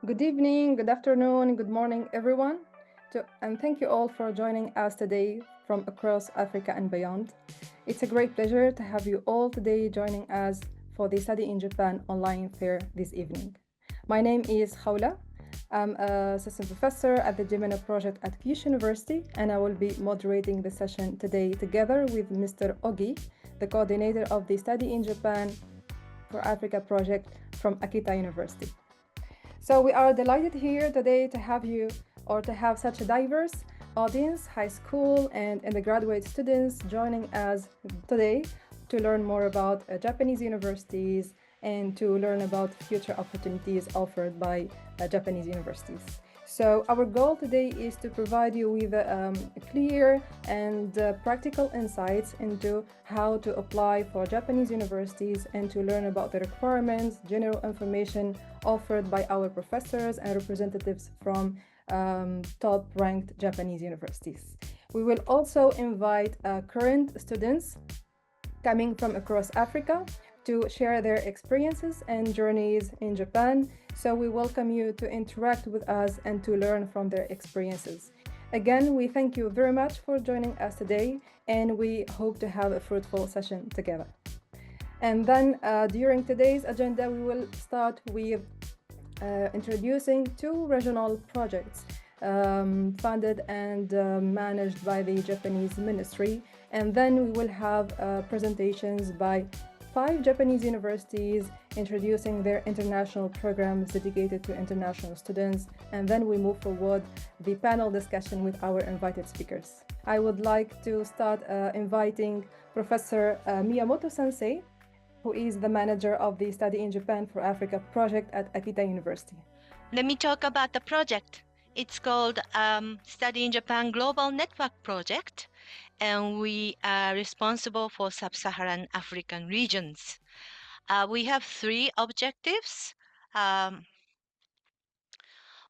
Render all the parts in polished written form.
Good evening, good afternoon, good morning, everyone. And thank you all for joining us today from across Africa and beyond. It's a great pleasure to have you all today joining us for the Study in Japan online fair this evening. My name is Khawla. I'm an assistant professor at the Gemini project at Kyushu University, and I will be moderating the session today together with Mr. Ogi, the coordinator of the Study in Japan for Africa project from Akita University. So we are delighted here today to have you or to have such a diverse audience, high school and undergraduate students joining us today to learn more about Japanese universities and to learn about future opportunities offered by Japanese universities. So our goal today is to provide you with clear and practical insights into how to apply for Japanese universities and to learn about the requirements, general information offered by our professors and representatives from top-ranked Japanese universities. We will also invite current students coming from across Africa to share their experiences and journeys in Japan. So we welcome you to interact with us and to learn from their experiences. Again, we thank you very much for joining us today, and we hope to have a fruitful session together. And then during today's agenda, we will start with introducing two regional projects funded and managed by the Japanese ministry. And then we will have presentations by 5 Japanese universities introducing their international programs dedicated to international students. And then we move forward the panel discussion with our invited speakers. I would like to start inviting Professor Miyamoto Sensei, who is the manager of the Study in Japan for Africa project at Akita University. Let me talk about the project. It's called Study in Japan Global Network Project, and we are responsible for sub-Saharan African regions. We have 3 objectives.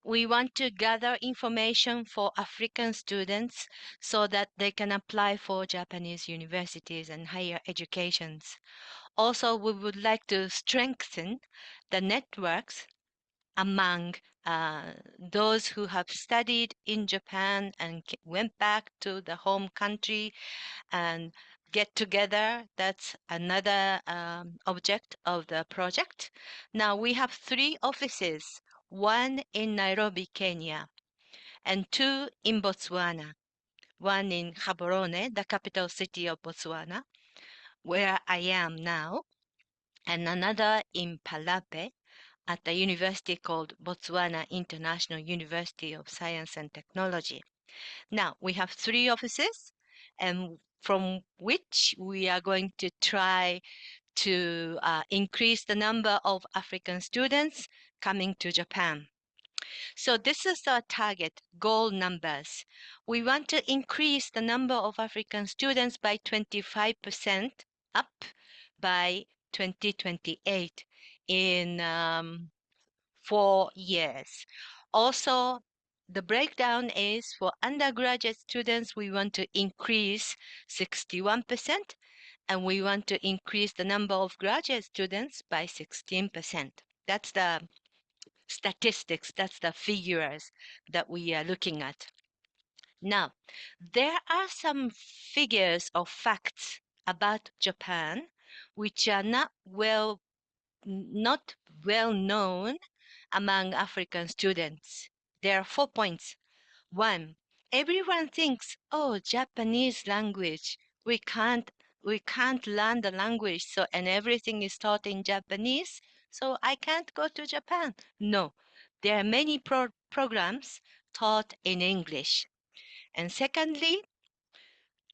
We want to gather information for African students so that they can apply for Japanese universities and higher educations. Also, we would like to strengthen the networks among those who have studied in Japan and went back to the home country and get together. That's another object of the project. Now we have 3 offices, 1 in Nairobi, Kenya, and 2 in Botswana, 1 in Gaborone, the capital city of Botswana, where I am now, and another in Palape, at a university called Botswana International University of Science and Technology. Now, we have 3 offices, and from which we are going to try to increase the number of African students coming to Japan. So this is our target, goal numbers. We want to increase the number of African students by 25% up by 2028 in 4 years. Also, the breakdown is for undergraduate students, we want to increase 61%, and we want to increase the number of graduate students by 16%. That's the statistics, that's the figures that we are looking at. Now, there are some figures or facts about Japan which are not well known among African students. There are 4 points. 1, everyone thinks, oh, Japanese language, we can't learn the language, so and everything is taught in Japanese, so I can't go to Japan. No, there are many programs taught in English. And secondly,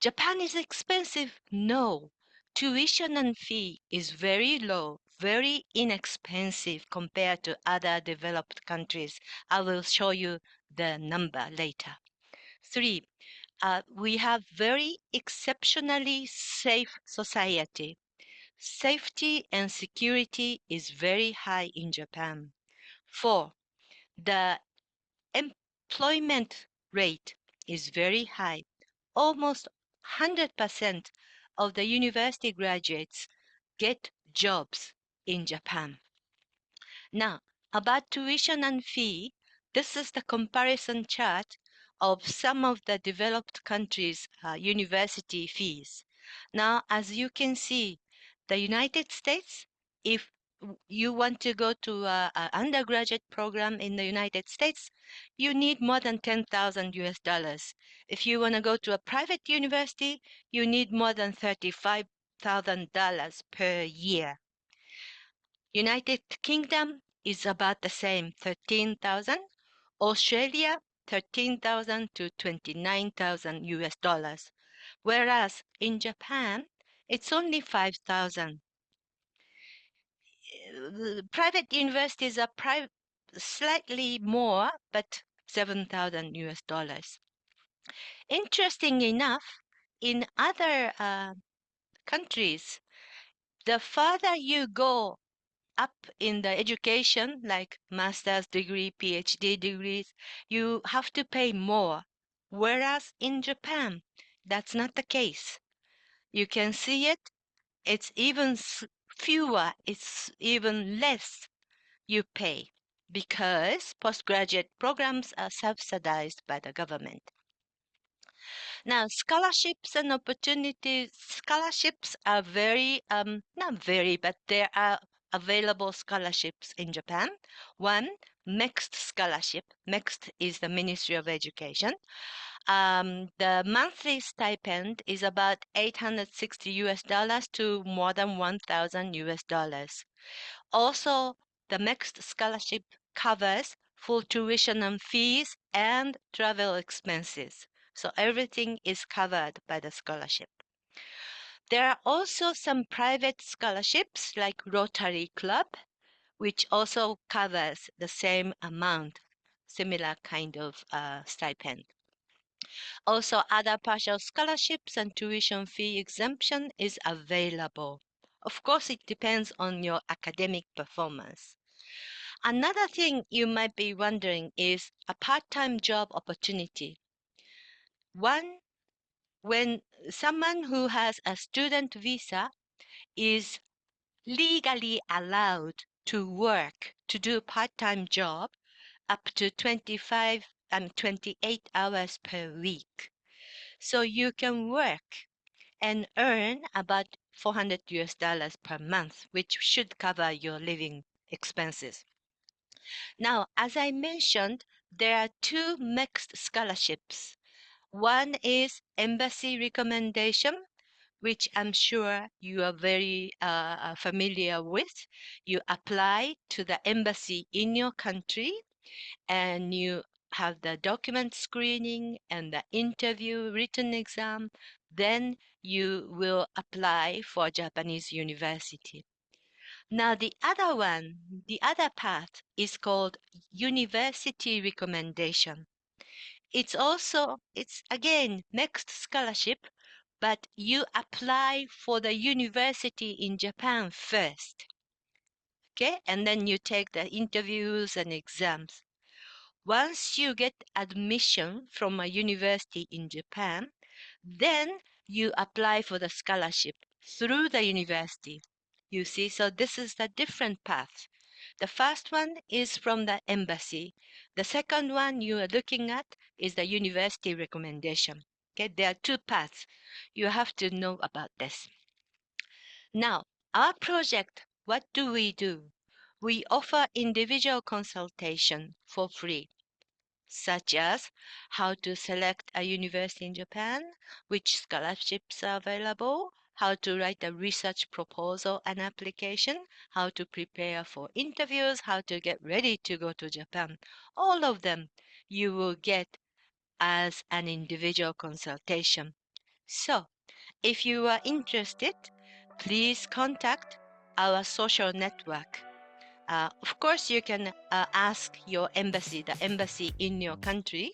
Japan is expensive. No, tuition and fee is very low, very inexpensive compared to other developed countries. I will show you the number later. 3, we have very exceptionally safe society. Safety and security is very high in Japan. 4, the employment rate is very high. Almost 100% of the university graduates get jobs in Japan. Now, About tuition and fee, this is the comparison chart of some of the developed countries' university fees. Now, as you can see, the United States, if you want to go to an undergraduate program in the United States, you need more than 10,000 US dollars. If you want to go to a private university, you need more than $35,000 per year. United Kingdom is about the same, 13,000. Australia, 13,000 to 29,000 US dollars. Whereas in Japan, it's only 5,000. Private universities are slightly more, but 7,000 US dollars. Interesting enough, in other countries, the farther you go up in the education, like master's degree, PhD degrees, you have to pay more. Whereas in Japan, that's not the case. You can see it. It's even fewer. It's even less you pay because postgraduate programs are subsidized by the government. Now, scholarships and opportunities, scholarships are not very, but there are available scholarships in Japan. One, MEXT scholarship. MEXT is the Ministry of Education. The monthly stipend is about 860 US dollars to more than 1,000 US dollars. Also, the MEXT scholarship covers full tuition and fees and travel expenses. So everything is covered by the scholarship. There are also some private scholarships like Rotary Club, which also covers the same amount, similar kind of stipend. Also, other partial scholarships and tuition fee exemption is available. Of course, it depends on your academic performance. Another thing you might be wondering is a part-time job opportunity. One, when someone who has a student visa is legally allowed to work, to do part-time job up to 28 hours per week. So you can work and earn about 400 US dollars per month, which should cover your living expenses. Now, as I mentioned, there are two MEXT scholarships. One is embassy recommendation, which I'm sure you are very familiar with. You apply to the embassy in your country and you have the document screening and the interview written exam. Then you will apply for Japanese university. Now the other path is called university recommendation. It's again MEXT scholarship, but you apply for the university in Japan first. Okay, and then you take the interviews and exams. Once you get admission from a university in Japan, then you apply for the scholarship through the university. You see, so this is the different path. The first one is from the embassy. The second one you are looking at is the university recommendation. Okay, there are two paths. You have to know about this. Now, our project, what do? We offer individual consultation for free, such as how to select a university in Japan, which scholarships are available, how to write a research proposal and application, how to prepare for interviews, how to get ready to go to Japan. All of them you will get as an individual consultation. So, if you are interested, please contact our social network. Of course, you can ask your embassy, the embassy in your country.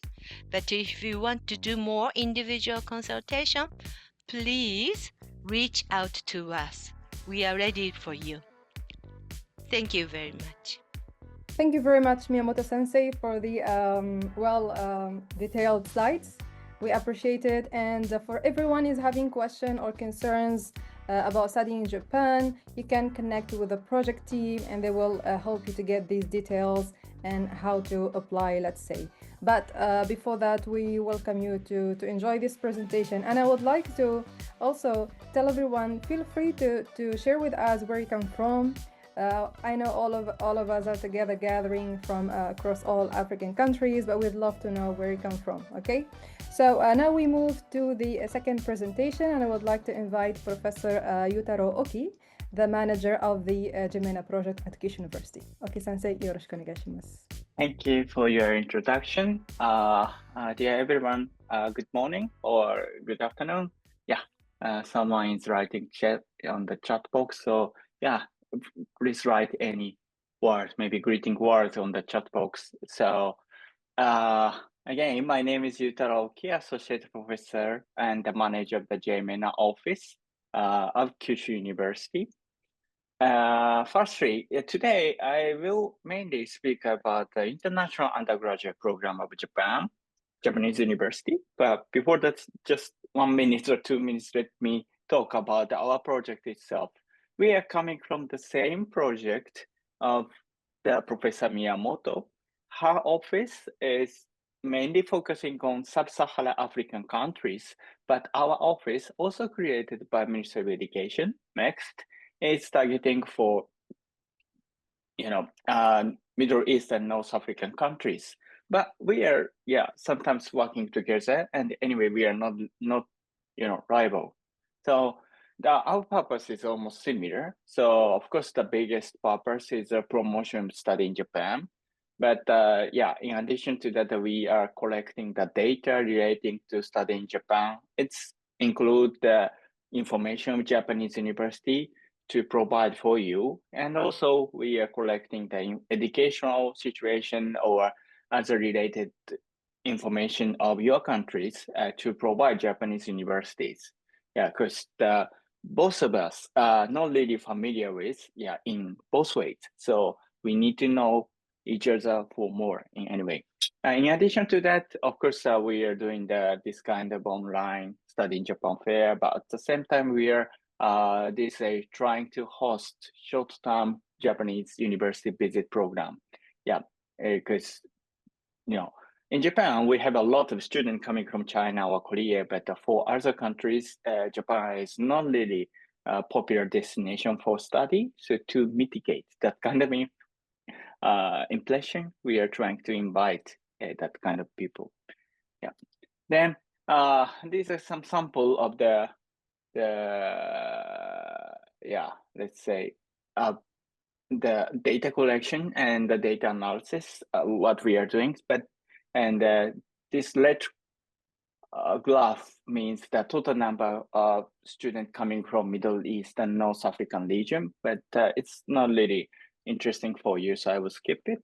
But if you want to do more individual consultation, please reach out to us. We are ready for you. Thank you very much. Thank you very much, Miyamoto Sensei, for the detailed slides. We appreciate it. And for everyone who's having questions or concerns about studying in Japan, you can connect with the project team and they will help you to get these details and how to apply, let's say. But before that, we welcome you to enjoy this presentation. And I would like to also tell everyone, feel free to share with us where you come from. I know all of us are together gathering from across all African countries, but we'd love to know where you come from, okay? So now we move to the second presentation, and I would like to invite Professor Yutaro Oki, the manager of the Gemina project at Kyushu University. Oki sensei, yoroshiku onegaishimasu. Thank you for your introduction. Dear everyone, good morning or good afternoon. Yeah, someone is writing chat on the chat box. So yeah, please write any words, maybe greeting words on the chat box. So again, my name is Yutaro Oki, Associate Professor and the Manager of the JMENA office of Kyushu University. Firstly, today I will mainly speak about the International Undergraduate Program of Japanese University. But before that, just 1 minute or 2 minutes, let me talk about our project itself. We are coming from the same project of the Professor Miyamoto. Her office is mainly focusing on sub-Saharan African countries, but our office, also created by Ministry of Education, MEXT, is targeting for Middle East and North African countries. But we are sometimes working together, and anyway we are not rival. So our purpose is almost similar. So of course the biggest purpose is a promotion study in Japan. But in addition to that, we are collecting the data relating to study in Japan. It's include the information of Japanese university to provide for you. And also we are collecting the educational situation or other related information of your countries to provide Japanese universities. Yeah, because both of us are not really familiar with, in both ways. So we need to know each other for more in any way. In addition to that, of course, we are doing this kind of online study in Japan fair, but at the same time, we are trying to host short-term Japanese university visit program. Yeah, because in Japan we have a lot of students coming from China or Korea, but for other countries, Japan is not really a popular destination for study. So to mitigate that kind of impression, we are trying to invite that kind of people. Yeah. Then these are some sample of let's say the data collection and the data analysis, what we are doing. This red graph means the total number of students coming from Middle East and North African region, but it's not really interesting for you, so I will skip it.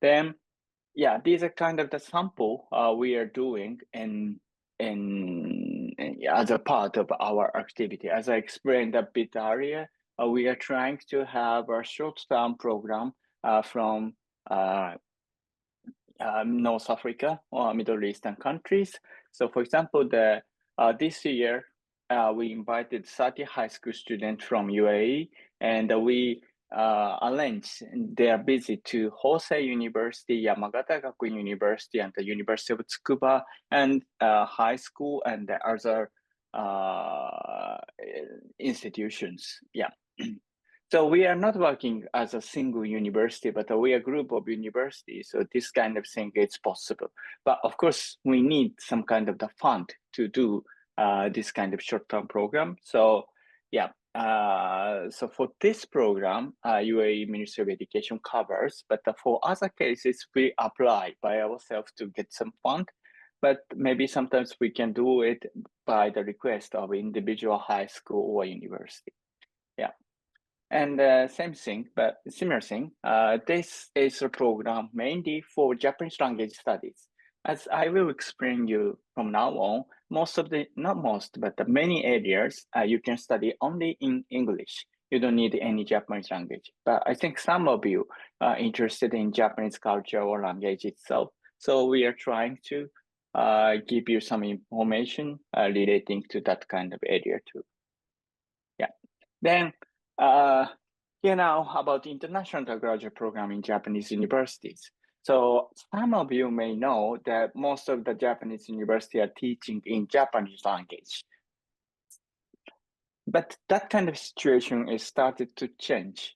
Then, these are kind of the sample we are doing as a part of our activity. As I explained a bit earlier, we are trying to have a short-term program from North Africa or Middle Eastern countries. So for example, this year, we invited 30 high school students from UAE, and we arranged their visit to Hosei University, Yamagata Gakuin University, and the University of Tsukuba, and high school and the other institutions. Yeah. So we are not working as a single university, but we are a group of universities. So this kind of thing is possible. But of course, we need some kind of the fund to do this kind of short-term program. So so for this program, UAE Ministry of Education covers, but for other cases, we apply by ourselves to get some fund. But maybe sometimes we can do it by the request of individual high school or university. Yeah. And same thing, but similar thing. This is a program mainly for Japanese language studies. As I will explain you from now on, not most, but the many areas you can study only in English. You don't need any Japanese language. But I think some of you are interested in Japanese culture or language itself. So we are trying to give you some information relating to that kind of area too. Yeah. Then, here now about international undergraduate program in Japanese universities. So some of you may know that most of the Japanese universities are teaching in Japanese language. But that kind of situation is started to change.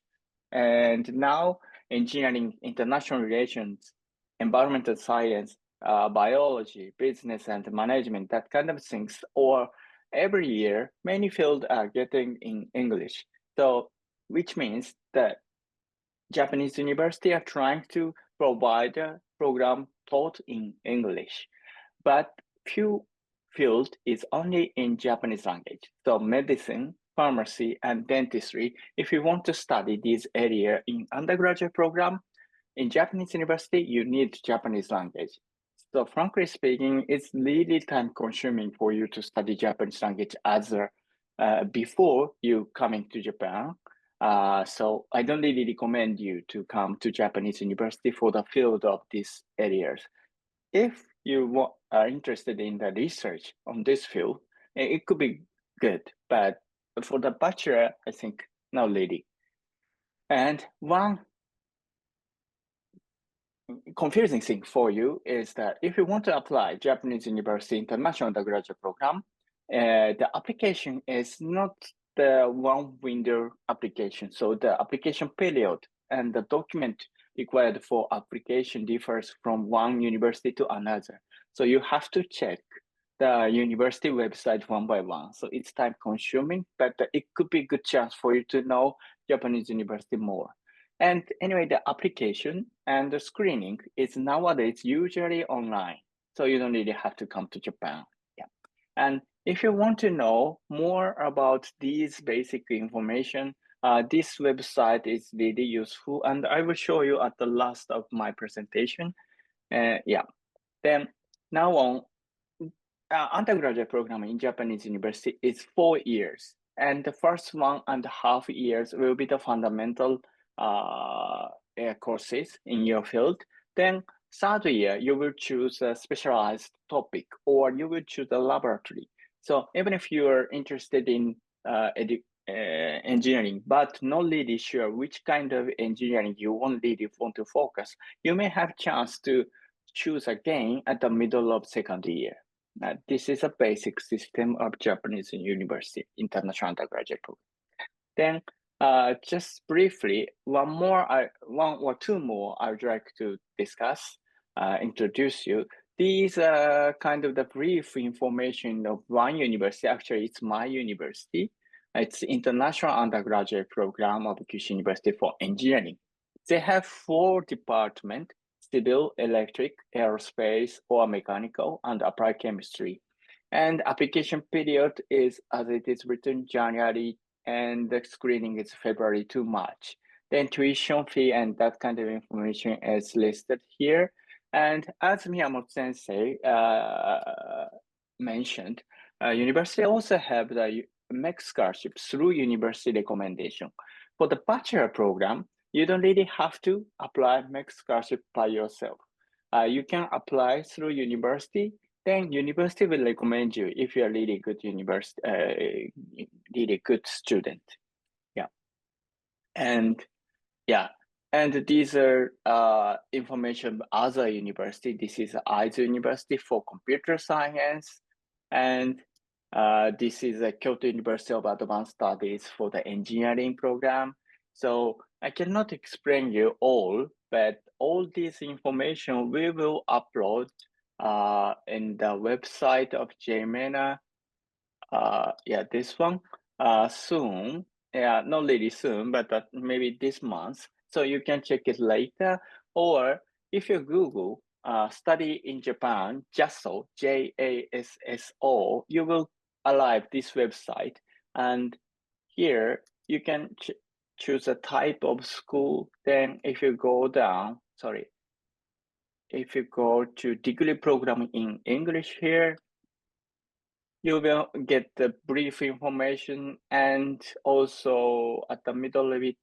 And now engineering, international relations, environmental science, biology, business and management, that kind of things, or every year, many fields are getting in English. So, which means that Japanese university are trying to provide a program taught in English, but few field is only in Japanese language. So medicine, pharmacy, and dentistry, if you want to study this area in undergraduate program, in Japanese university, you need Japanese language. So frankly speaking, it's really time consuming for you to study Japanese language as before you coming to Japan. So I don't really recommend you to come to Japanese university for the field of these areas. If you are interested in the research on this field, it could be good, but for the bachelor, I think not really. And one confusing thing for you is that if you want to apply Japanese University International Undergraduate Program, the application is not the one window application. So the application period and the document required for application differs from one university to another. So you have to check the university website one by one. So it's time consuming, but it could be a good chance for you to know Japanese university more. And anyway, the application and the screening is nowadays usually online. So you don't really have to come to Japan. Yeah. And if you want to know more about these basic information, this website is really useful. And I will show you at the last of my presentation. Yeah. Then now on, undergraduate program in Japanese university is 4 years. And the first 1.5 years will be the fundamental courses in your field. Then third year, you will choose a specialized topic or you will choose a laboratory. So even if you are interested in engineering, but not really sure which kind of engineering you really want to focus, you may have chance to choose again at the middle of second year. This is a basic system of Japanese university international undergraduate program. Then, just briefly, one or two more I would like to discuss, introduce you. These are kind of the brief information of one university. Actually, it's my university. It's international undergraduate program of Kyushu University for engineering. They have 4 departments: civil, electric, aerospace, or mechanical, and applied chemistry. And application period is, as it is written, January, and the screening is February to March. Then tuition fee and that kind of information is listed here. And as Miyamoto Sensei mentioned, university also have the MEXT scholarship through university recommendation. For the bachelor program, you don't really have to apply MEXT scholarship by yourself. You can apply through university, then university will recommend you if you're really good university, really good student. Yeah. And yeah, and these are information other university. This is Aizu University for computer science, and this is a Kyoto University of Advanced Studies for the engineering program. So I cannot explain you all, but all this information we will upload in the website of JMENA. Yeah, this one soon. Yeah, not really soon, but maybe this month. So you can check it later. Or if you Google study in Japan, JASO, JASSO, you will arrive this website. And here you can choose a type of school. Then if you go down, sorry, if you go to degree program in English here, you will get the brief information, and also at the middle of it,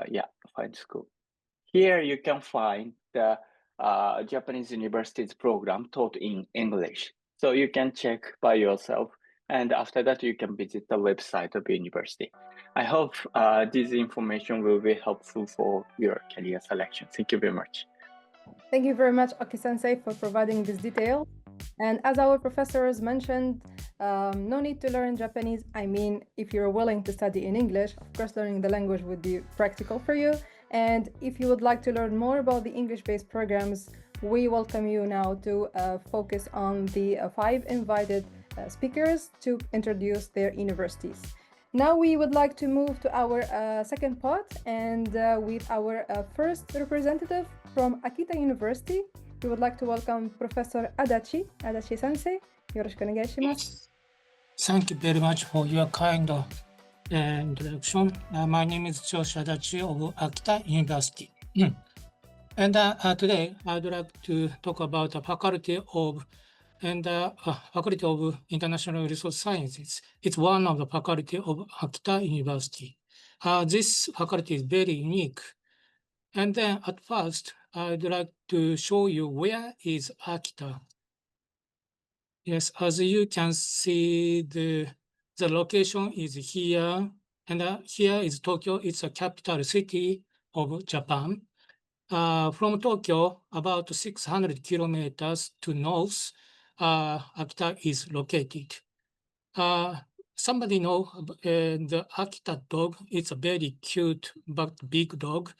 yeah, find school. Here you can find the Japanese universities program taught in English. So you can check by yourself And after that, you can visit the website of university. I hope this information will be helpful for your career selection. Thank you very much. Thank you very much, Aki-sensei, for providing this detail. And as our professors mentioned, no need to learn Japanese. I mean, if you're willing to study in English, of course, learning the language would be practical for you. And if you would like to learn more about the English-based programs, we welcome you now to focus on the 5 invited speakers to introduce their universities. Now we would like to move to our second part, and with our first representative from Akita University, we would like to welcome Professor Adachi Sensei. Yoroshiku onegai shimasu. Thank you very much for your kind introduction. My name is Josh Adachi of Akita University. And today I'd like to talk about the Faculty of International Resource Sciences. It's one of the faculty of Akita University. This faculty is very unique. And then at first, I'd like to show you where is Akita. Yes, as you can see, the location is here, and here is Tokyo. It's a capital city of Japan. From Tokyo, about 600 kilometers to north, Akita is located. Somebody know the Akita dog. It's a very cute but big dog.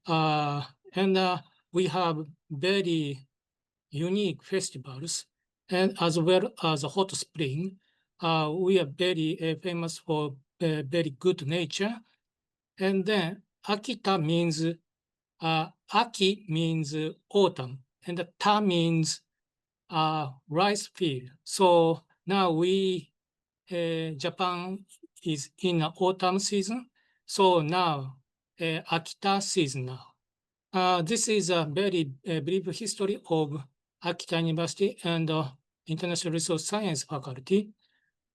And we have very unique festivals, and as well as a hot spring. We are very famous for very good nature. And then Akita means, Aki means autumn, and Ta means rice field. So now Japan is in the autumn season. So now Akita season now. This is a very brief history of Akita University and International Resource Science faculty.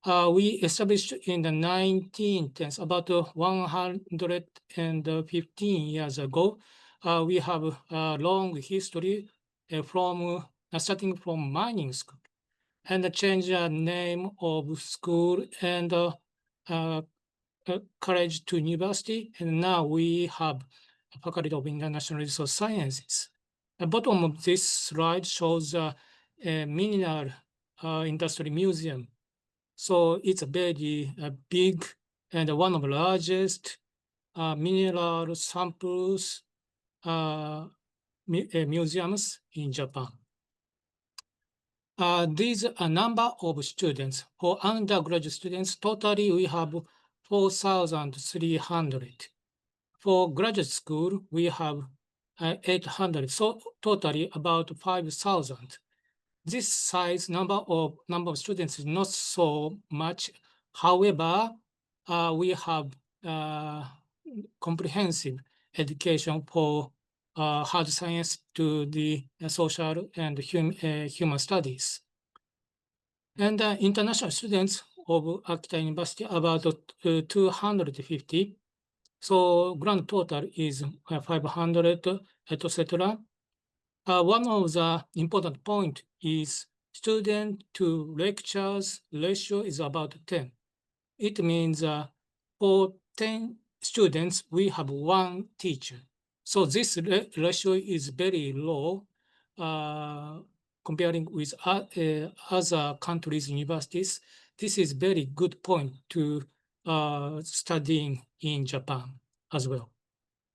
We established in the 1910s, about 115 years ago. We have a long history from starting from mining school, and change the name of school and college to university, and now we have a Faculty of International Resource Sciences. The bottom of this slide shows a mineral industry museum. So it's a very big and one of the largest mineral samples museums in Japan. These are a number of students. For undergraduate students, totally we have 4,300. For graduate school, we have 800. So totally about 5,000. This size number of students is not so much. However, we have comprehensive education for hard science to the social and human studies. And international students of Akita University, about 250. So grand total is 500, etc. One of the important point is student to lectures ratio is about 10. It means for 10 students, we have one teacher. So this ratio is very low comparing with other countries' universities. This is very good point to studying in Japan as well.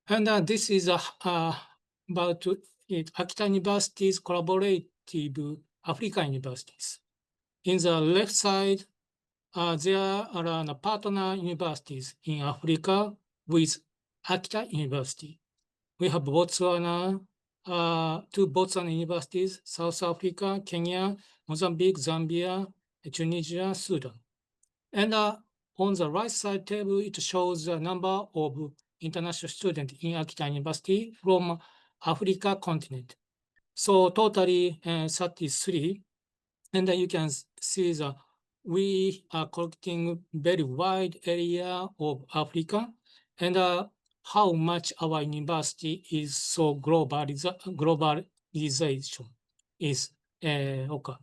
And this is about Akita University's collaborative African universities. In the left side, there are partner universities in Africa with Akita University. We have Botswana, 2 Botswana universities, South Africa, Kenya, Mozambique, Zambia, Tunisia, Sudan. And on the right side table, it shows the number of international students in Akita University from Africa continent. So totally 33. And then you can see that we are collecting very wide area of Africa, and how much our university is so globalization is occurred.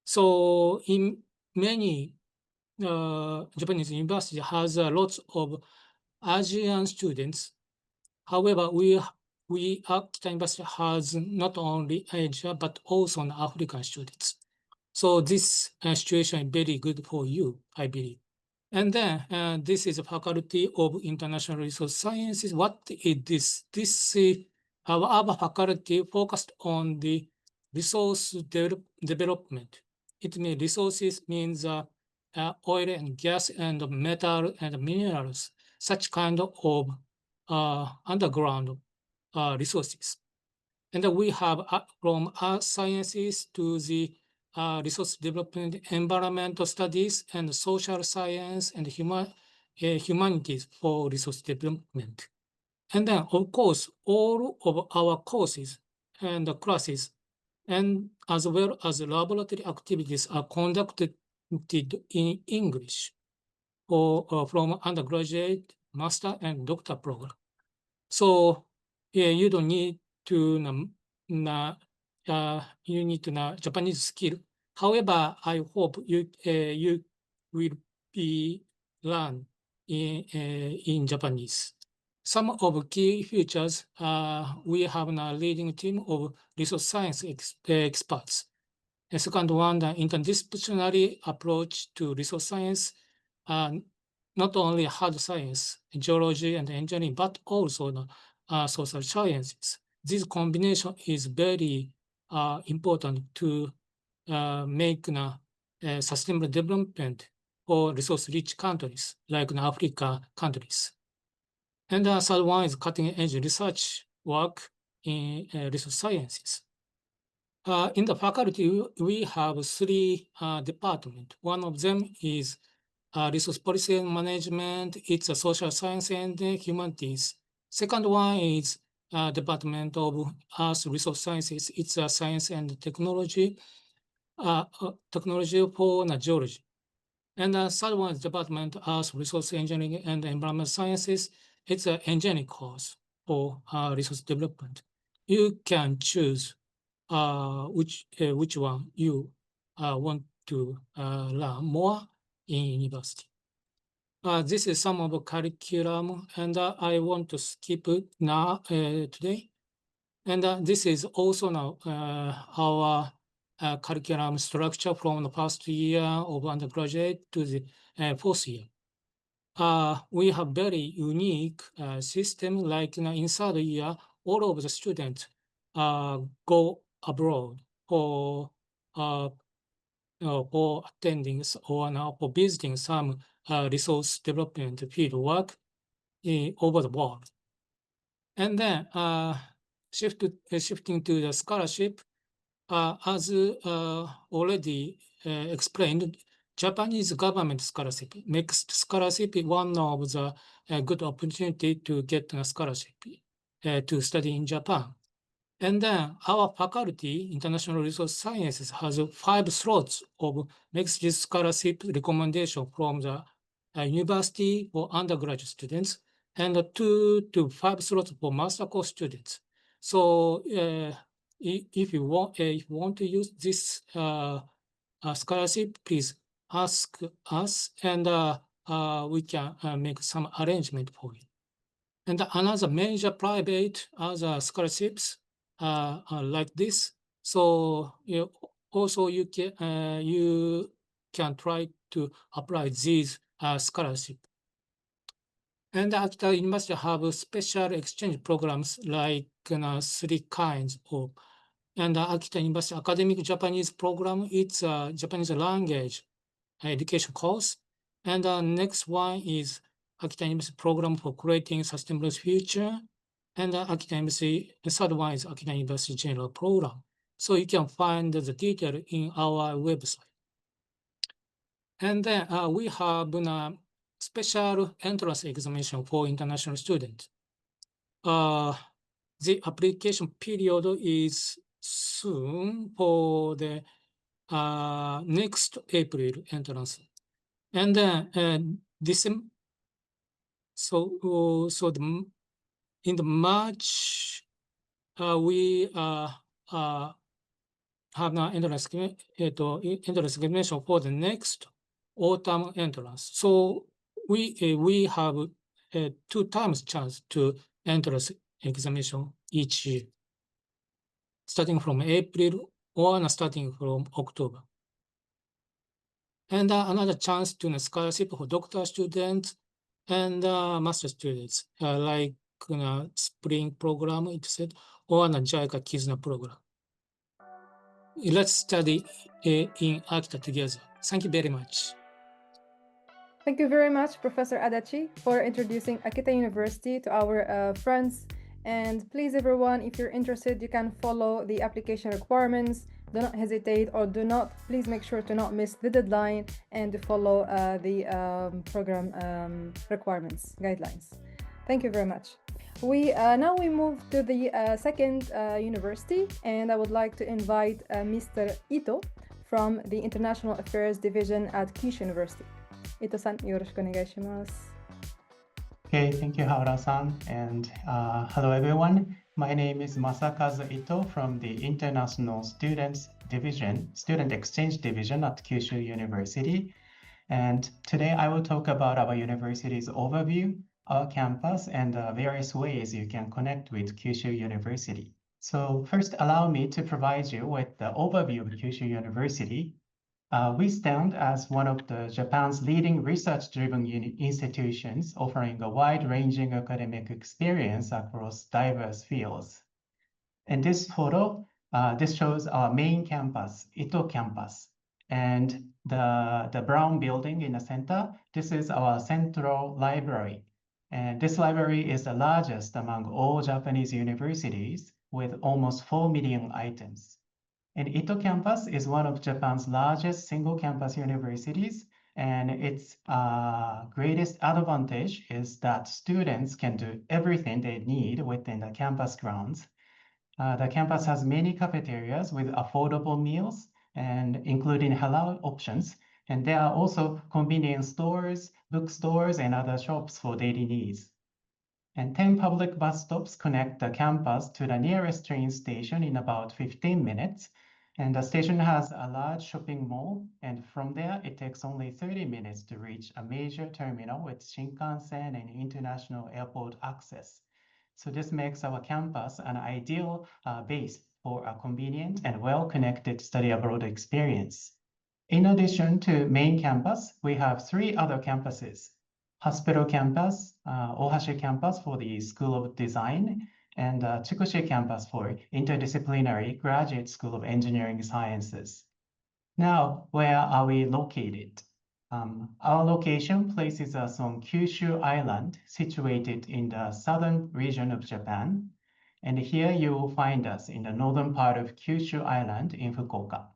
So in many Japanese university has lots of Asian students. However, we Akita University has not only Asia but also African students. So this situation is very good for you, I believe. And then this is a Faculty of International Resource Sciences. What is this? This our faculty focused on the resource development. It means resources means oil and gas and metal and minerals, such kind of underground resources. And we have from earth sciences to the resource development, environmental studies, and social science and humanities for resource development. And then, of course, all of our courses and classes, and as well as laboratory activities are conducted in English or from undergraduate, master, and doctor program. So yeah, you don't need to you need to know Japanese skill. However, I hope you will be learn in Japanese. Some of key features, we have a leading team of resource science experts. The second one, the interdisciplinary approach to resource science, not only hard science, geology and engineering, but also the social sciences. This combination is very important to make sustainable development for resource-rich countries like Africa countries. And the third one is cutting-edge research work in resource sciences. In the faculty, we have three departments. One of them is resource policy and management. It's a social science and humanities. Second one is Department of Earth Resource Sciences. It's a science and technology, technology for geology. And the third one is Department of Earth Resource Engineering and Environmental Sciences. It's an engineering course for resource development. You can choose which one you want to learn more in university. This is some of the curriculum, and I want to skip it now today. And this is also now our curriculum structure from the first year of undergraduate to the fourth year. We have very unique system, like in third year, all of the students go abroad for attending or now for visiting some resource development field work over the world. And then shifting to the scholarship, as already explained, Japanese government scholarship, MEXT scholarship is one of the good opportunity to get a scholarship to study in Japan. And then our faculty, International Resource Sciences, has 5 slots of MEXT scholarship recommendation from the university for undergraduate students, and 2 to 5 slots for master course students. So if you want to use this scholarship, please ask us, and we can make some arrangement for you. And another major private other scholarships are like this. So also you can try to apply these scholarship. And Akita University have special exchange programs like 3 kinds of. And Akita University Academic Japanese program, it's a Japanese language education course. And the next one is Akita University program for creating sustainable future. And Akita University, the third one is Akita University general program. So you can find the detail in our website. And then we have a special entrance examination for international students. The application period is soon for the next April entrance. And then in the March, we have an entrance examination for the next autumn entrance. So we have 2 times chance to entrance examination each year, starting from April or starting from October. And another chance to a scholarship for doctoral students and master students, like spring program, it said, or a JICA Kizuna program. Let's study in Akita together. Thank you very much. Thank you very much, Professor Adachi, for introducing Akita University to our friends. And please, everyone, if you're interested, you can follow the application requirements. Do not hesitate, or please make sure to not miss the deadline and to follow the program requirements, guidelines. Thank you very much. Now we move to the second university, and I would like to invite Mr. Ito from the International Affairs Division at Kyushu University. Ito-san, yoroshiku onegaishimasu. Okay, thank you, Haura-san, and hello, everyone. My name is Masakazu Ito from the International Student Exchange Division at Kyushu University. And today I will talk about our university's overview, our campus, and various ways you can connect with Kyushu University. So first, allow me to provide you with the overview of Kyushu University. We stand as one of Japan's leading research-driven institutions, offering a wide-ranging academic experience across diverse fields. In this photo, this shows our main campus, Ito campus. And the brown building in the center, this is our central library. And this library is the largest among all Japanese universities, with almost 4 million items. And Ito campus is one of Japan's largest single campus universities, and its greatest advantage is that students can do everything they need within the campus grounds. The campus has many cafeterias with affordable meals, and including halal options, and there are also convenience stores, bookstores, and other shops for daily needs. And 10 public bus stops connect the campus to the nearest train station in about 15 minutes. And the station has a large shopping mall, and from there, it takes only 30 minutes to reach a major terminal with Shinkansen and international airport access. So this makes our campus an ideal base for a convenient and well-connected study abroad experience. In addition to main campus, we have 3 other campuses: Hospital campus, Ohashi campus for the School of Design, and Chikushi campus for Interdisciplinary Graduate School of Engineering Sciences. Now, where are we located? Our location places us on Kyushu Island, situated in the southern region of Japan. And here you will find us in the northern part of Kyushu Island in Fukuoka.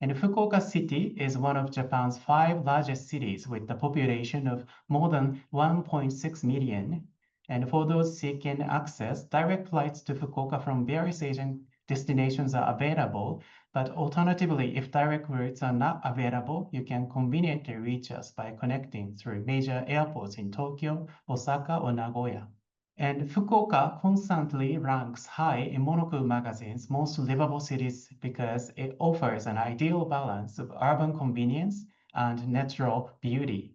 And Fukuoka City is one of Japan's 5 largest cities with a population of more than 1.6 million. And for those seeking access, direct flights to Fukuoka from various Asian destinations are available. But alternatively, if direct routes are not available, you can conveniently reach us by connecting through major airports in Tokyo, Osaka, or Nagoya. And Fukuoka constantly ranks high in Monoku magazine's most livable cities because it offers an ideal balance of urban convenience and natural beauty.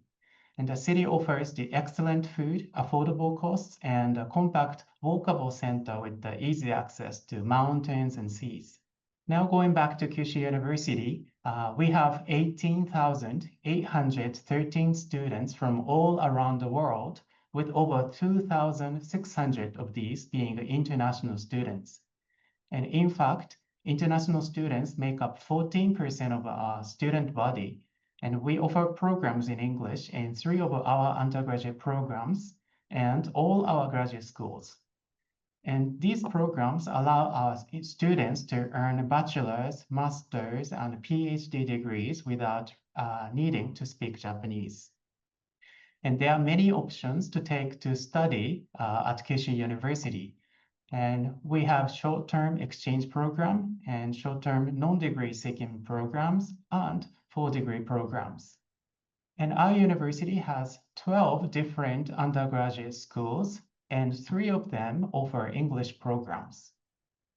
And the city offers the excellent food, affordable costs, and a compact, walkable center with the easy access to mountains and seas. Now going back to Kyushu University, we have 18,813 students from all around the world, with over 2,600 of these being international students. And in fact, international students make up 14% of our student body, and we offer programs in English in 3 of our undergraduate programs and all our graduate schools. And these programs allow our students to earn bachelor's, master's, and PhD degrees without needing to speak Japanese. And there are many options to take to study at Kyushu University. And we have short-term exchange program and short-term non-degree seeking programs and full-degree programs. And our university has 12 different undergraduate schools, and 3 of them offer English programs.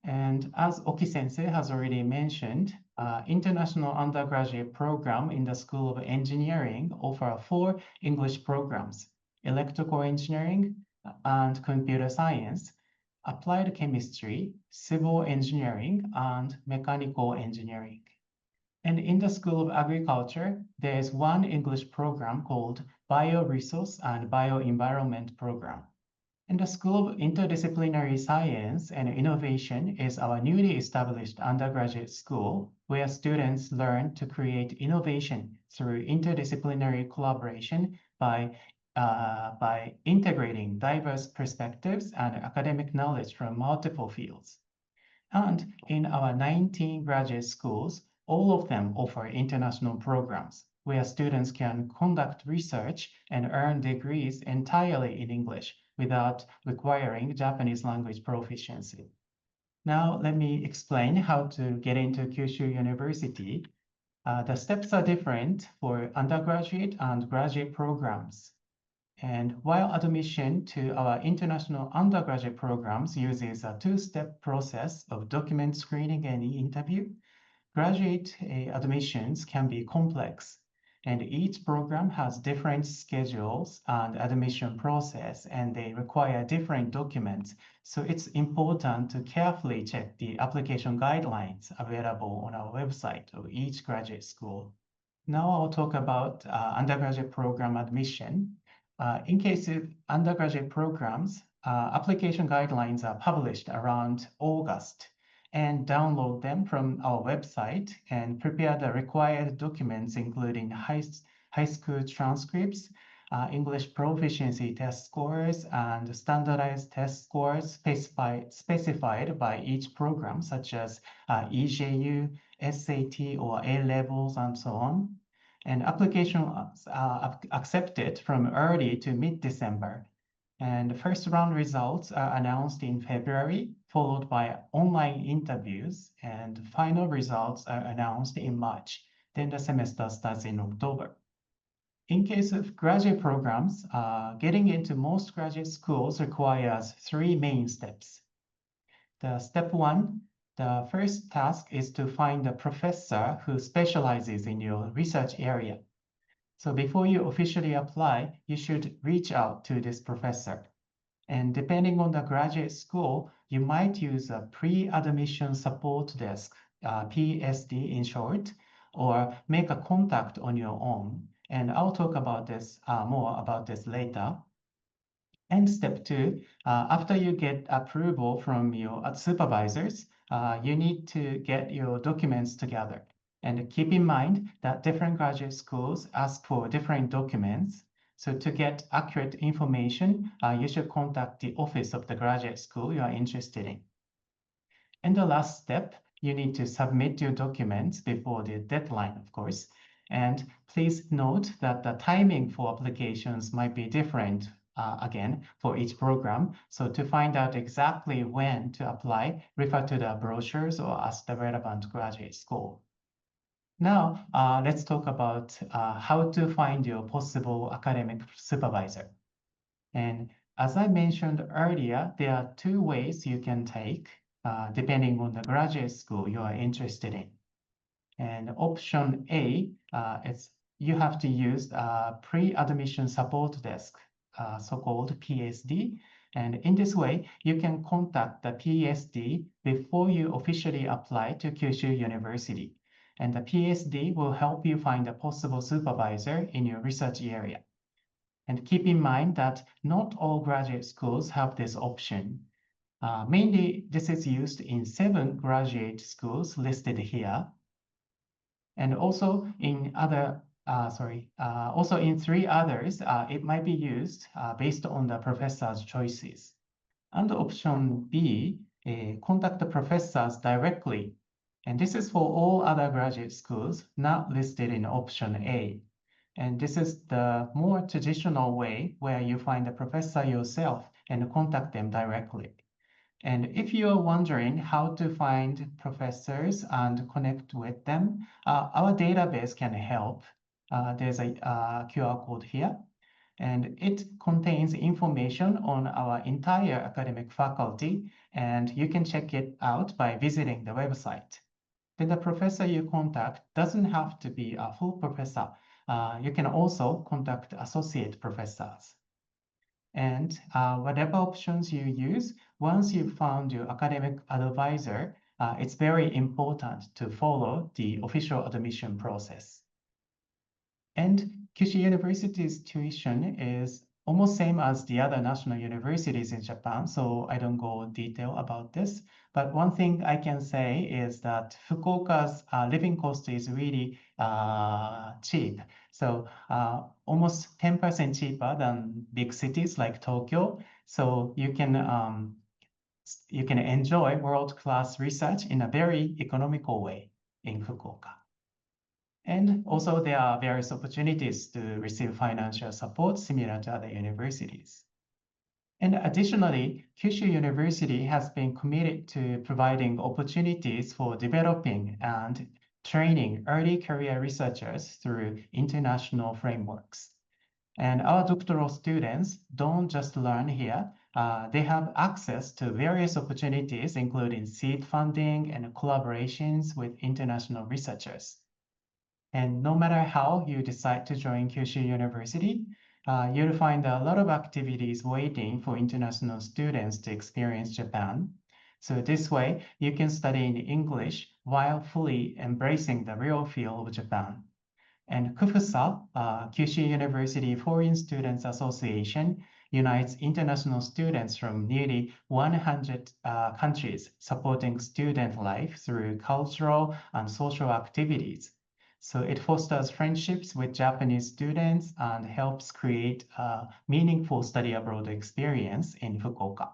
And as Oki-sensei has already mentioned, international undergraduate program in the School of Engineering offer 4 English programs: electrical engineering and computer science, applied chemistry, civil engineering, and mechanical engineering. And in the School of Agriculture, there is one English program called Bioresource and Bioenvironment program. And the School of Interdisciplinary Science and Innovation is our newly established undergraduate school where students learn to create innovation through interdisciplinary collaboration by integrating diverse perspectives and academic knowledge from multiple fields. And in our 19 graduate schools, all of them offer international programs where students can conduct research and earn degrees entirely in English without requiring Japanese language proficiency. Now, let me explain how to get into Kyushu University. The steps are different for undergraduate and graduate programs. And while admission to our international undergraduate programs uses a 2-step process of document screening and interview, graduate admissions can be complex, and each program has different schedules and admission process, and they require different documents. So it's important to carefully check the application guidelines available on our website of each graduate school. Now I'll talk about undergraduate program admission. In case of undergraduate programs, application guidelines are published around August, and download them from our website and prepare the required documents, including high school transcripts, English proficiency test scores, and standardized test scores specified by each program, such as EJU, SAT, or A levels, and so on. And applications are accepted from early to mid-December. And the first round results are announced in February, followed by online interviews, and final results are announced in March. Then the semester starts in October. In case of graduate programs, getting into most graduate schools requires 3 main steps. The step 1, the first task is to find a professor who specializes in your research area. So before you officially apply, you should reach out to this professor. And depending on the graduate school, you might use a pre-admission support desk, PSD in short, or make a contact on your own. And I'll talk about this more about this later. And step 2, after you get approval from your supervisors, you need to get your documents together. And keep in mind that different graduate schools ask for different documents. So to get accurate information, you should contact the office of the graduate school you are interested in. And the last step, you need to submit your documents before the deadline, of course. And please note that the timing for applications might be different again for each program. So to find out exactly when to apply, refer to the brochures or ask the relevant graduate school. Now, let's talk about how to find your possible academic supervisor. And as I mentioned earlier, there are 2 ways you can take depending on the graduate school you are interested in. And option A is you have to use a pre-admission support desk, so-called PSD. And in this way, you can contact the PSD before you officially apply to Kyushu University. And the PSD will help you find a possible supervisor in your research area. And keep in mind that not all graduate schools have this option. Mainly, this is used in 7 graduate schools listed here. And also in also in 3 others, it might be used based on the professor's choices. And option B, contact the professors directly. And this is for all other graduate schools not listed in option A. And this is the more traditional way where you find the professor yourself and contact them directly. And if you're wondering how to find professors and connect with them, our database can help. There's a QR code here. and it contains information on our entire academic faculty, and you can check it out by visiting the website. Then the professor you contact doesn't have to be a full professor. You can also contact associate professors. And whatever options you use, once you've found your academic advisor, it's very important to follow the official admission process. And Kyushu University's tuition is almost same as the other national universities in Japan, so I don't go detail about this. But one thing I can say is that Fukuoka's living cost is really cheap. So almost 10% cheaper than big cities like Tokyo. So you can enjoy world-class research in a very economical way in Fukuoka. And also there are various opportunities to receive financial support similar to other universities. And additionally, Kyushu University has been committed to providing opportunities for developing and training early career researchers through international frameworks. And our doctoral students don't just learn here, they have access to various opportunities, including seed funding and collaborations with international researchers. And no matter how you decide to join Kyushu University, you'll find a lot of activities waiting for international students to experience Japan. So this way, you can study in English while fully embracing the real feel of Japan. And KUFUSA, Kyushu University Foreign Students Association, unites international students from nearly 100 countries, supporting student life through cultural and social activities. So it fosters friendships with Japanese students and helps create a meaningful study abroad experience in Fukuoka.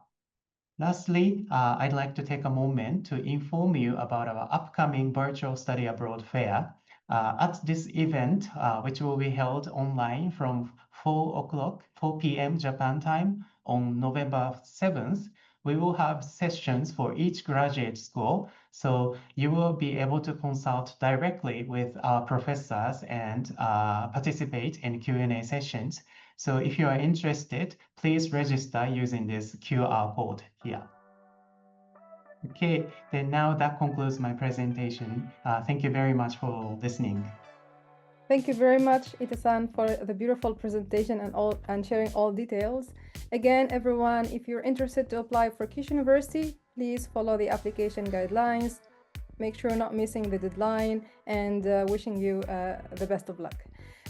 Lastly, I'd like to take a moment to inform you about our upcoming virtual study abroad fair. At this event, which will be held online from 4 p.m. Japan time on November 7th, we will have sessions for each graduate school, so you will be able to consult directly with our professors and participate in Q&A sessions. So if you are interested, please register using this QR code here. Okay, then now that concludes my presentation. Thank you very much for listening. Thank you very much, Ita-san, for the beautiful presentation and sharing all details. Again, everyone, if you're interested to apply for Kyushu University, please follow the application guidelines. Make sure not missing the deadline, and wishing you the best of luck.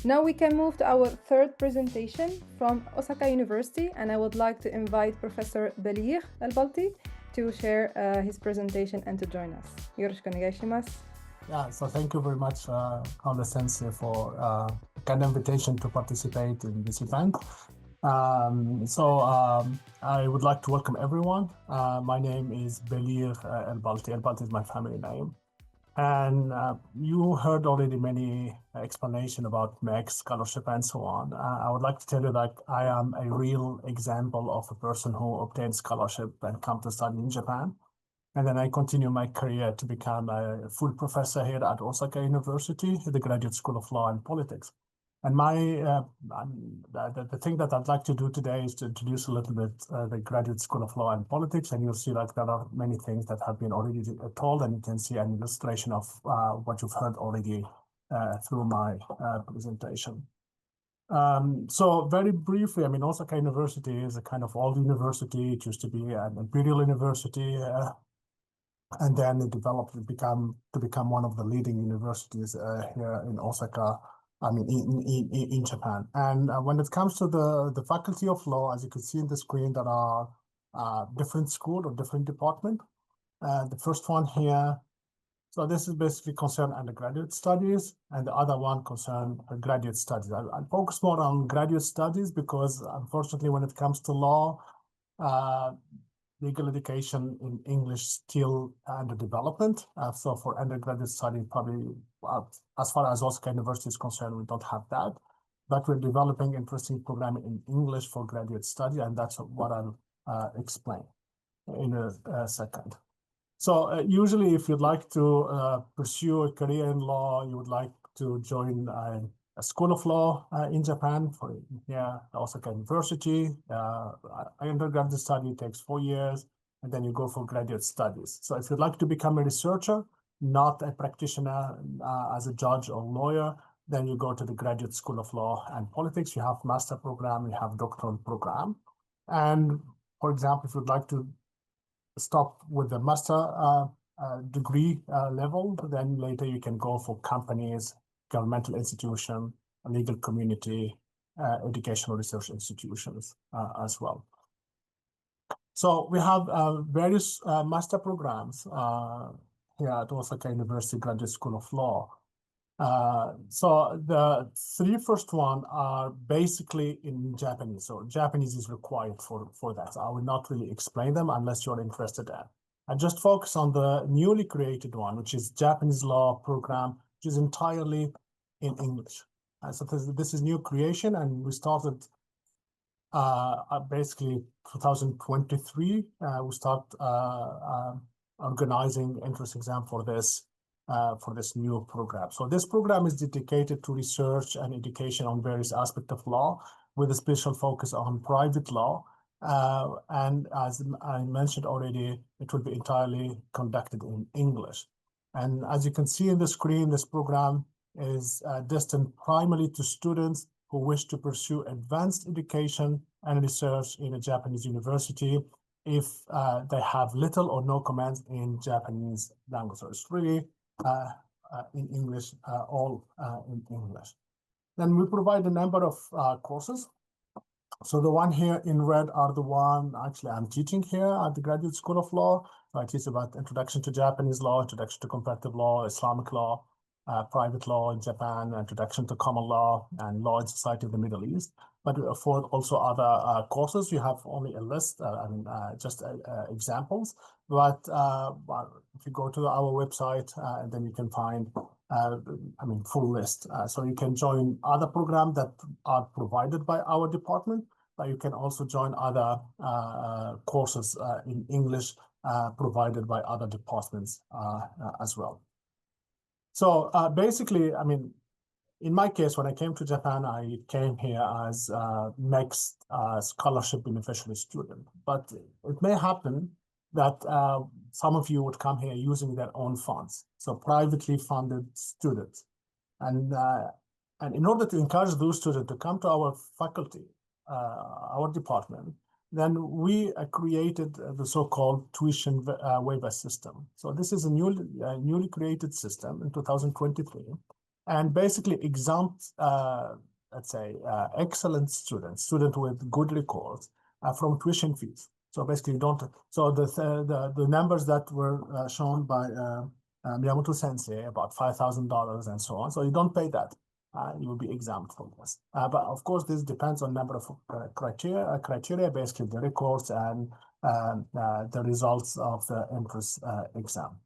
Now we can move to our third presentation from Osaka University, and I would like to invite Professor Belir Albalti to share his presentation and to join us. Yoroshiku onegai shimasu. Yeah, so thank you very much, Kaola Sensei, for kind invitation to participate in this event. I would like to welcome everyone. My name is Belir Albalti. Albalti is my family name. And you heard already many explanation about MEXT scholarship and so on. I would like to tell you that I am a real example of a person who obtained scholarship and come to study in Japan. And then I continue my career to become a full professor here at Osaka University, the Graduate School of Law and Politics. And the thing that I'd like to do today is to introduce a little bit the Graduate School of Law and Politics, and you'll see that there are many things that have been already told, and you can see an illustration of what you've heard already through my presentation. So very briefly, I mean, Osaka University is a kind of old university. It used to be an imperial university, and then it developed to become one of the leading universities here in Osaka. I mean, in Japan. And when it comes to the Faculty of Law, as you can see in the screen, there are different schools or different departments. The first one here, so this is basically concerned undergraduate studies, and the other one concerned graduate studies. I'll focus more on graduate studies because, unfortunately, when it comes to law, legal education in English still under development. So for undergraduate study, probably as far as Osaka University is concerned, we don't have that. But we're developing interesting programming in English for graduate study, and that's what I'll explain in a second. So usually if you'd like to pursue a career in law, you would like to join School of Law in Japan, for Osaka University. Undergraduate study takes 4 years, and then you go for graduate studies. So if you'd like to become a researcher, not a practitioner as a judge or lawyer, then you go to the Graduate School of Law and Politics. You have master program, you have doctoral program. And for example, if you'd like to stop with the master degree level, then later you can go for companies, governmental institution, legal community, educational research institutions as well. So we have various master programs here at Osaka University Graduate School of Law. So the 3 first one are basically in Japanese. So Japanese is required for that. So I will not really explain them unless you're interested in. I just focus on the newly created one, which is Japanese Law Program, which is entirely in English. So this is new creation, and we started basically 2023. We start organizing entrance exam for this new program. So this program is dedicated to research and education on various aspects of law, with a special focus on private law. And as I mentioned already, it will be entirely conducted in English. And as you can see in the screen, this program is destined primarily to students who wish to pursue advanced education and research in a Japanese university if they have little or no command in Japanese language. So it's really in English, all in English. Then we provide a number of courses. So the one here in red are the one actually I'm teaching here at the Graduate School of Law. So I teach about Introduction to Japanese Law, Introduction to Comparative Law, Islamic Law, Private Law in Japan, Introduction to Common Law, and Law in Society of the Middle East. But we afford also other courses. You have only a list, just examples. But if you go to our website, then you can find, full list. So you can join other programs that are provided by our department, but you can also join other courses in English provided by other departments as well. So basically, in my case, when I came to Japan, I came here as a MEXT scholarship beneficiary student. But it may happen that some of you would come here using their own funds, so privately funded students. And in order to encourage those students to come to our faculty, our department, then we created the so-called tuition waiver system. So this is a newly created system in 2023, and basically exempt, let's say, excellent students with good records from tuition fees. So basically, you don't. So the numbers that were shown by Miyamoto Sensei, about $5,000 and so on. So you don't pay that. You will be exempt from this. But of course, this depends on number of criteria, basically the records and the results of the entrance exam.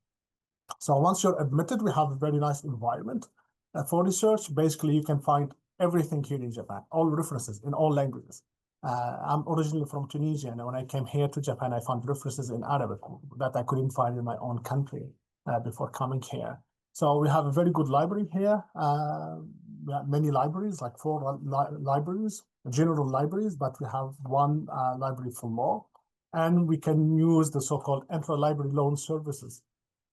So once you're admitted, we have a very nice environment for research. Basically, you can find everything here in Japan, all references in all languages. I'm originally from Tunisia, and when I came here to Japan, I found references in Arabic that I couldn't find in my own country before coming here. So we have a very good library here. We have many libraries, like 4 libraries, general libraries, but we have one library for law. And we can use the so-called intra-library loan services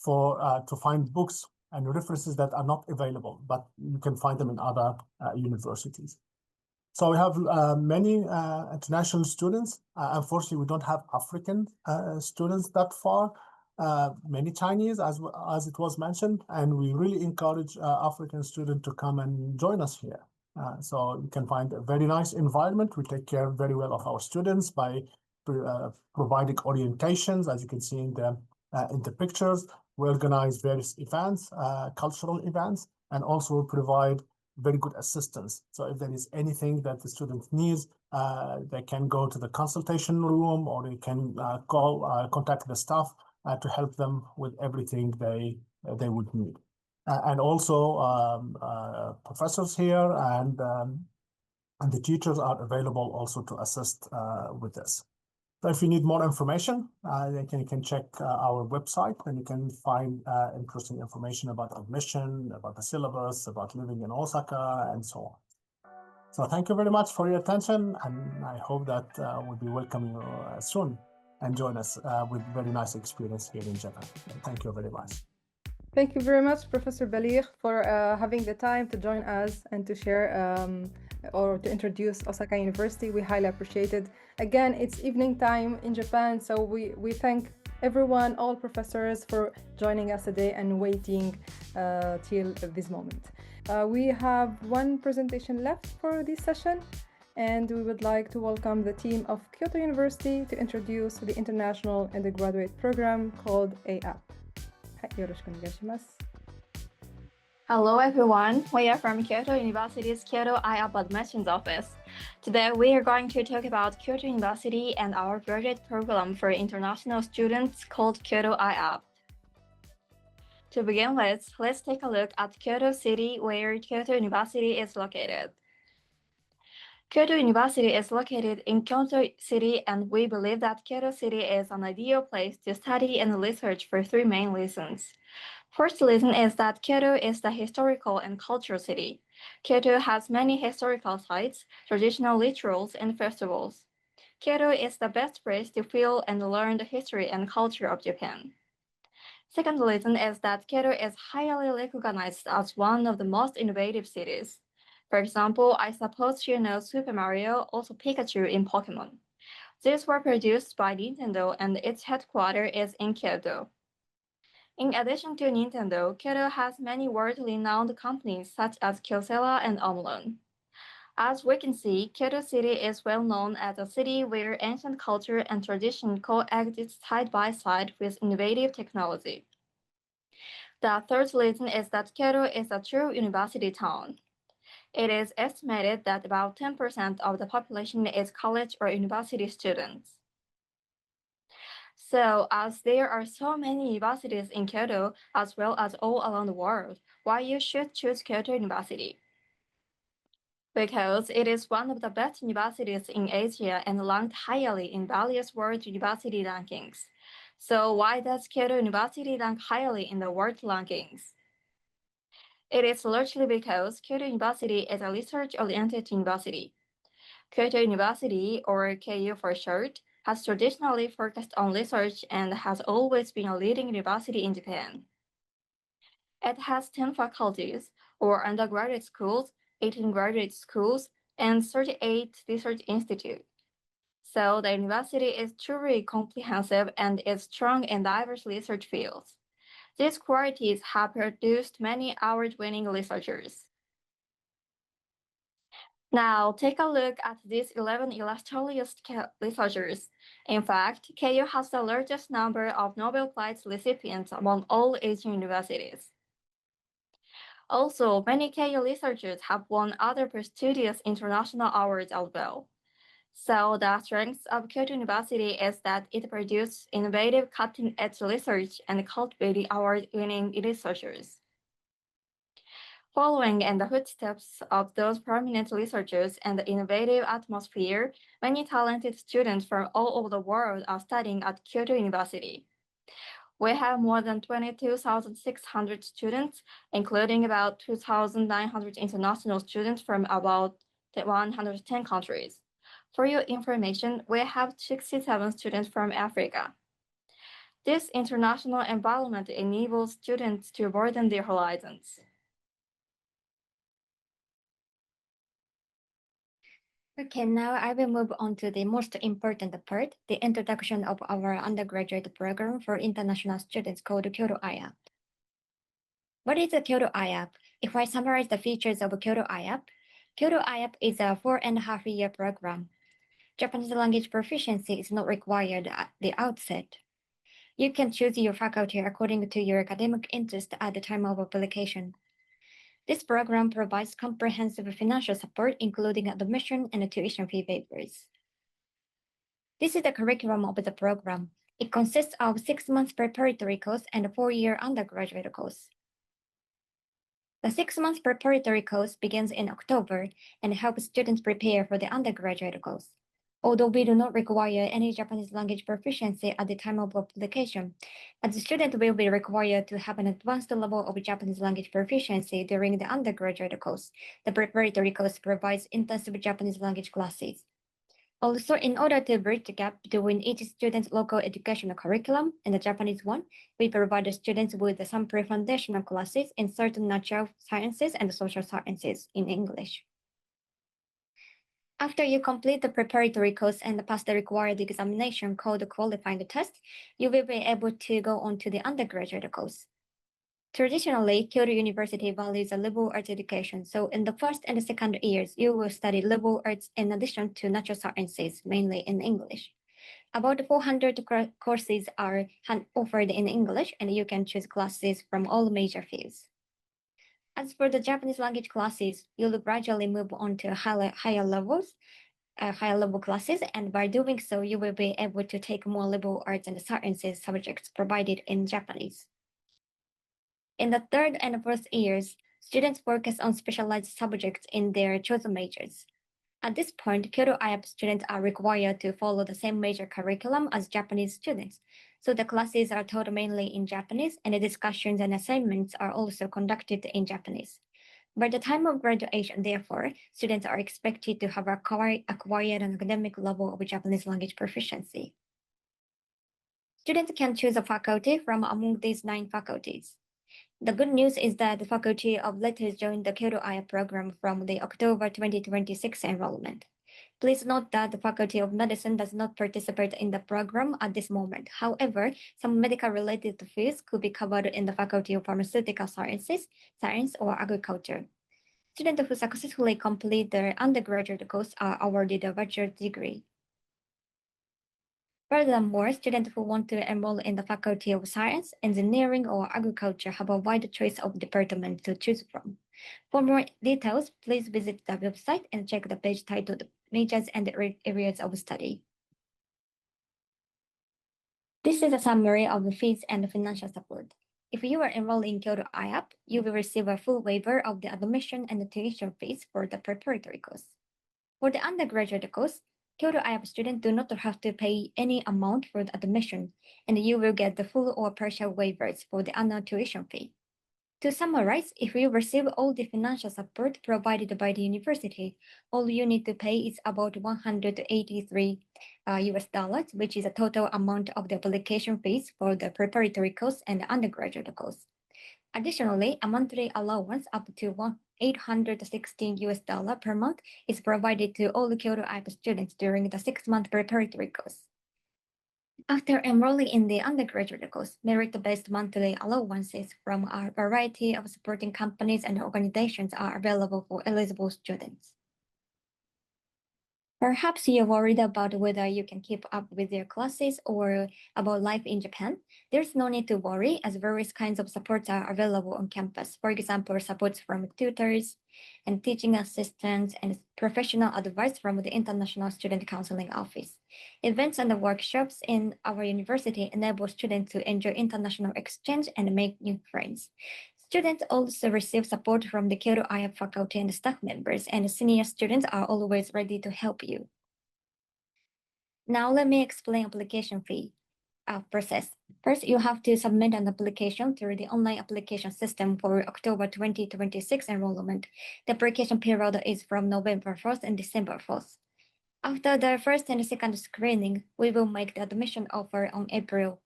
to find books and references that are not available, but you can find them in other universities. So we have many international students. Unfortunately, we don't have African students that far. Many Chinese, as it was mentioned, and we really encourage African students to come and join us here. So you can find a very nice environment. We take care very well of our students by providing orientations, as you can see in the pictures. We organize various events, cultural events, and also provide very good assistance. So if there is anything that the student needs, they can go to the consultation room, or they can contact the staff to help them with everything they would need. And also professors here and the teachers are available also to assist with this. So if you need more information, you can check our website, and you can find interesting information about admission, about the syllabus, about living in Osaka, and so on. So thank you very much for your attention, and I hope that we'll be welcoming you soon and join us with very nice experience here in Japan. Thank you very much. Thank you very much, Professor Baligh, for having the time to join us and to share or to introduce Osaka University. We highly appreciate it. Again, it's evening time in Japan, so we thank everyone, all professors, for joining us today and waiting till this moment. We have one presentation left for this session, and we would like to welcome the team of Kyoto University to introduce the international undergraduate program called AAP. Hello everyone, we are from Kyoto University's Kyoto IAP Admissions Office. Today we are going to talk about Kyoto University and our graduate program for international students called Kyoto IAP. To begin with, let's take a look at Kyoto City, where Kyoto University is located. Kyoto University is located in Kyoto City, and we believe that Kyoto City is an ideal place to study and research for three main reasons. First reason is that Kyoto is the historical and cultural city. Kyoto has many historical sites, traditional rituals, and festivals. Kyoto is the best place to feel and learn the history and culture of Japan. Second reason is that Kyoto is highly recognized as one of the most innovative cities. For example, I suppose you know Super Mario, also Pikachu in Pokemon. These were produced by Nintendo, and its headquarters is in Kyoto. In addition to Nintendo, Kyoto has many world-renowned companies such as Kyocera and Omron. As we can see, Kyoto City is well known as a city where ancient culture and tradition coexist side by side with innovative technology. The third reason is that Kyoto is a true university town. It is estimated that about 10% of the population is college or university students. So, as there are so many universities in Kyoto, as well as all around the world, why you should choose Kyoto University? Because it is one of the best universities in Asia and ranked highly in various world university rankings. So why does Kyoto University rank highly in the world rankings? It is largely because Kyoto University is a research-oriented university. Kyoto University, or KU for short, has traditionally focused on research and has always been a leading university in Japan. It has 10 faculties, or undergraduate schools, 18 graduate schools, and 38 research institutes. So the university is truly comprehensive and is strong in diverse research fields. These qualities have produced many award-winning researchers. Now, take a look at these 11 illustrious researchers. In fact, KU has the largest number of Nobel Prize recipients among all Asian universities. Also, many KU researchers have won other prestigious international awards as well. So the strength of Kyoto University is that it produces innovative cutting-edge research and cultivating award-winning researchers. Following in the footsteps of those prominent researchers and the innovative atmosphere, many talented students from all over the world are studying at Kyoto University. We have more than 22,600 students, including about 2,900 international students from about 110 countries. For your information, we have 67 students from Africa. This international environment enables students to broaden their horizons. Okay, now I will move on to the most important part, the introduction of our undergraduate program for international students called Kyoto IAP. What is a Kyoto IAP? If I summarize the features of Kyoto IAP is a 4.5-year program. Japanese language proficiency is not required at the outset. You can choose your faculty according to your academic interest at the time of application. This program provides comprehensive financial support, including admission and tuition fee waivers. This is the curriculum of the program. It consists of 6 months preparatory course and a 4-year undergraduate course. The 6 months preparatory course begins in October and helps students prepare for the undergraduate course. although we do not require any Japanese language proficiency at the time of application. As the student will be required to have an advanced level of Japanese language proficiency during the undergraduate course. The preparatory course provides intensive Japanese language classes. Also, in order to bridge the gap between each student's local educational curriculum and the Japanese one, we provide the students with some pre-foundational classes in certain natural sciences and social sciences in English. After you complete the preparatory course and pass the required examination called the qualifying test, you will be able to go on to the undergraduate course. Traditionally, Kyoto University values a liberal arts education, so in the first and the second years, you will study liberal arts in addition to natural sciences, mainly in English. About 400 courses are offered in English, and you can choose classes from all major fields. As for the Japanese language classes, you'll gradually move on to higher level classes, and by doing so, you will be able to take more liberal arts and sciences subjects provided in Japanese. In the third and fourth years, students focus on specialized subjects in their chosen majors. At this point, Kyoto IAP students are required to follow the same major curriculum as Japanese students, so the classes are taught mainly in Japanese, and the discussions and assignments are also conducted in Japanese. By the time of graduation, therefore, students are expected to have acquired an academic level of Japanese language proficiency. Students can choose a faculty from among these 9 faculties. The good news is that the Faculty of Letters joined the Kyoto IAP program from the October 2026 enrollment. Please note that the Faculty of Medicine does not participate in the program at this moment. However, some medical-related fields could be covered in the Faculty of Pharmaceutical Sciences, Science, or Agriculture. Students who successfully complete their undergraduate course are awarded a bachelor's degree. Furthermore, students who want to enroll in the Faculty of Science, Engineering, or Agriculture have a wide choice of departments to choose from. For more details, please visit the website and check the page titled Majors and Areas of Study. This is a summary of the fees and financial support. If you are enrolled in Kyoto IAP, you will receive a full waiver of the admission and the tuition fees for the preparatory course. For the undergraduate course, Kyoto IAP students do not have to pay any amount for the admission, and you will get the full or partial waivers for the annual tuition fee. To summarize, if you receive all the financial support provided by the university, all you need to pay is about $183 US, which is a total amount of the application fees for the preparatory course and the undergraduate course. Additionally, a monthly allowance up to $816 US per month is provided to all the Kyoto IAP students during the 6-month preparatory course. After enrolling in the undergraduate course, merit-based monthly allowances from a variety of supporting companies and organizations are available for eligible students. Perhaps you're worried about whether you can keep up with your classes or about life in Japan. There's no need to worry, as various kinds of supports are available on campus. For example, supports from tutors and teaching assistants and professional advice from the International Student Counseling Office. Events and workshops in our university enable students to enjoy international exchange and make new friends. Students also receive support from the Kyoto IAP faculty and staff members, and senior students are always ready to help you. Now let me explain application fee process. First, you have to submit an application through the online application system for October 2026 enrollment. The application period is from November 1st and December 1st. After the first and second screening, we will make the admission offer on April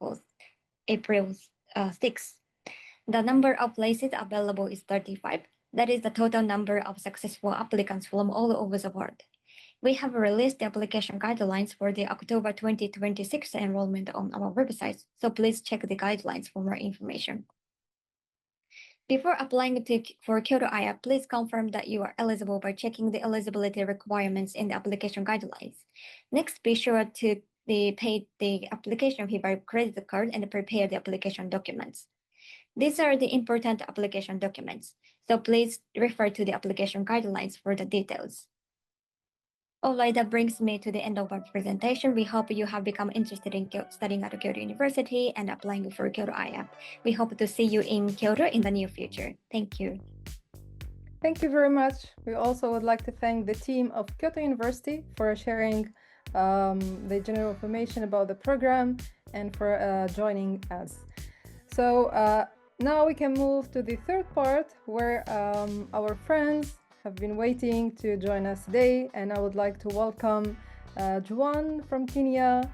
6th. The number of places available is 35. That is the total number of successful applicants from all over the world. We have released the application guidelines for the October 2026 enrollment on our website, so please check the guidelines for more information. Before applying for Kyoto IAP, please confirm that you are eligible by checking the eligibility requirements in the application guidelines. Next, be sure to pay the application fee by credit card and prepare the application documents. These are the important application documents, so please refer to the application guidelines for the details. All right, that brings me to the end of our presentation. We hope you have become interested in studying at Kyoto University and applying for Kyoto IAP. We hope to see you in Kyoto in the near future. Thank you. Thank you very much. We also would like to thank the team of Kyoto University for sharing the general information about the program and for joining us. So now we can move to the third part where our friends have been waiting to join us today, and I would like to welcome Juan from Kenya,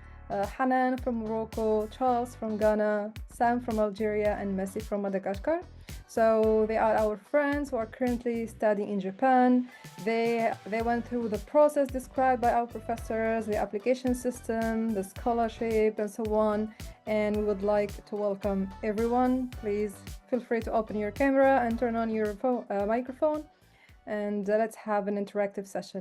Hanan from Morocco, Charles from Ghana, Sam from Algeria, and Messi from Madagascar. So they are our friends who are currently studying in Japan. They went through the process described by our professors, the application system, the scholarship, and so on. And we would like to welcome everyone. Please feel free to open your camera and turn on your microphone, and let's have an interactive session.